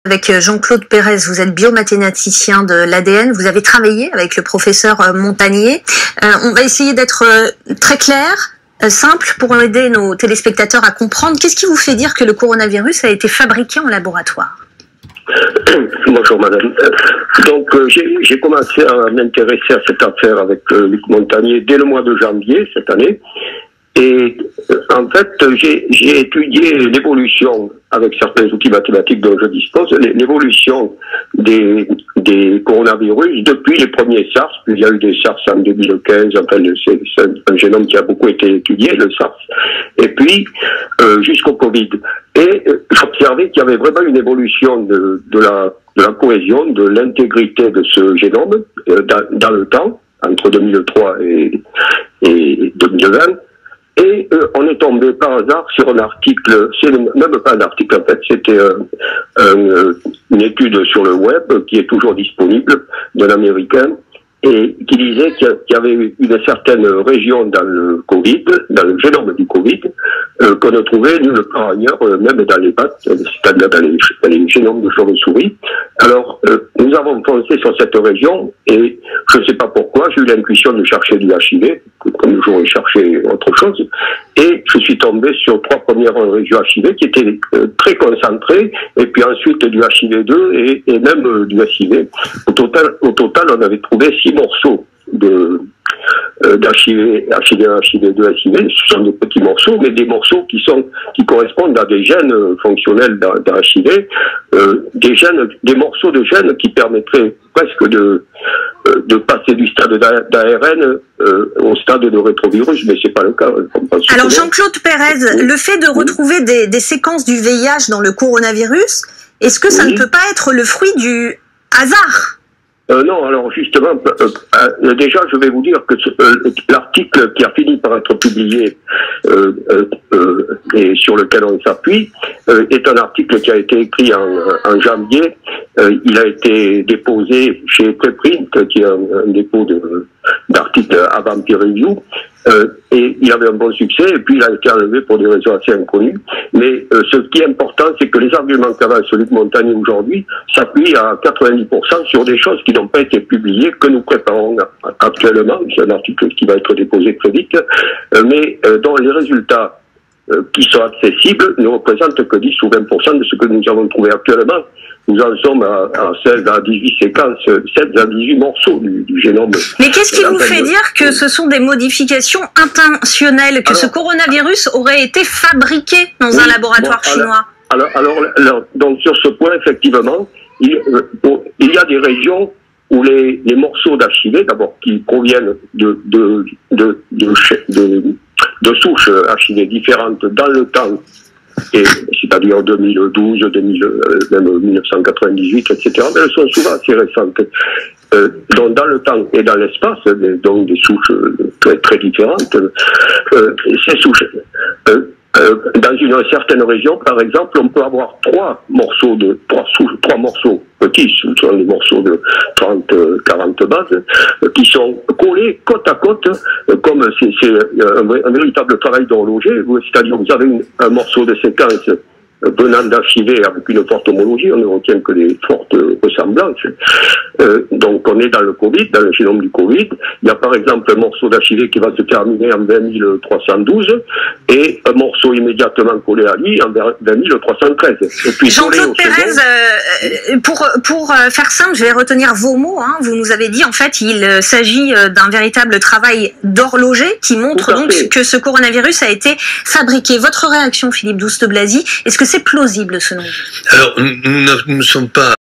Avec Jean-Claude Pérez, vous êtes biomathématicien de l'ADN, vous avez travaillé avec le professeur Montagnier. On va essayer d'être très clair, simple, pour aider nos téléspectateurs à comprendre. Qu'est-ce qui vous fait dire que le coronavirus a été fabriqué en laboratoire? Bonjour madame. Donc j'ai commencé à m'intéresser à cette affaire avec Luc Montagnier dès le mois de janvier cette année. Et en fait, j'ai étudié l'évolution, avec certains outils mathématiques dont je dispose, l'évolution des coronavirus depuis les premiers SARS. Puis il y a eu des SARS en 2015, enfin c'est un génome qui a beaucoup été étudié, le SARS. Et puis jusqu'au Covid. Et j'observais qu'il y avait vraiment une évolution de la cohésion, de l'intégrité de ce génome dans le temps, entre 2003 et 2020. Et on est tombé par hasard sur un article, c'est même pas un article en fait, c'était une étude sur le web qui est toujours disponible d'un Américain et qui disait qu'il y avait une certaine région dans le Covid, dans le génome du Covid, qu'on ne trouvait nulle part ailleurs, même dans les pattes, c'est-à-dire dans les génomes de chauves-souris. Alors, nous avons foncé sur cette région et je ne sais pas pourquoi, j'ai eu l'intuition de chercher du HIV, comme j'aurais cherché autre chose, et je suis tombé sur 3 premières régions HIV qui étaient très concentrées, et puis ensuite du HIV2 et même du HIV. Au total, on avait trouvé 6 morceaux d'HIV, HIV1, HIV2, HIV. Ce sont des petits morceaux, mais des morceaux qui correspondent à des gènes fonctionnels d'HIV, des morceaux de gènes qui permettraient presque de passer du stade d'ARN au stade de rétrovirus, mais c'est pas le cas. Alors Jean-Claude Pérez, le fait de retrouver des séquences du VIH dans le coronavirus, est-ce que ça ne peut pas être le fruit du hasard? Non, alors justement, déjà je vais vous dire que l'article qui a fini par être publié et sur lequel on s'appuie est un article qui a été écrit en janvier. Il a été déposé chez Preprint, qui est un dépôt d'articles avant peer review, et il avait un bon succès, et puis il a été enlevé pour des raisons assez inconnues. Mais ce qui est important, c'est que les arguments qu'avance Luc Montagnier aujourd'hui s'appuient à 90% sur des choses qui n'ont pas été publiées, que nous préparons actuellement. C'est un article qui va être déposé très vite, mais dont les résultats qui sont accessibles ne représentent que 10 ou 20% de ce que nous avons trouvé actuellement. Nous en sommes à 16 à 18 séquences, 7 à 18 morceaux du génome. Mais qu'est-ce qui vous fait dire que ce sont des modifications intentionnelles, que ce coronavirus aurait été fabriqué dans un laboratoire chinois? Alors, donc sur ce point, effectivement, il y a des régions où les morceaux d'HIV, d'abord, qui proviennent de souches HIV différentes dans le temps, c'est-à-dire 2012, même 1998, etc., mais elles sont souvent assez récentes. Donc dans le temps et dans l'espace, donc des souches très, très différentes, ces souches, dans une certaine région, par exemple, on peut avoir 3 morceaux petits, ce sont des morceaux de 30-40 bases, qui sont collés côte à côte, comme c'est un véritable travail d'horloger, c'est-à-dire vous avez un morceau de séquence venant d'HIV avec une forte homologie, on ne retient que des fortes ressemblances. Donc on est dans le Covid, dans le génome du Covid. Il y a par exemple un morceau d'HIV qui va se terminer en 20312 et un morceau immédiatement collé à lui en 20313. Jean-Claude Pérez, pour faire simple, je vais retenir vos mots. Hein. Vous nous avez dit en fait il s'agit d'un véritable travail d'horloger qui montre donc que ce coronavirus a été fabriqué. Votre réaction, Philippe Douste-Blazy, est-ce que c'est plausible selon vous? Alors, nous ne sommes pas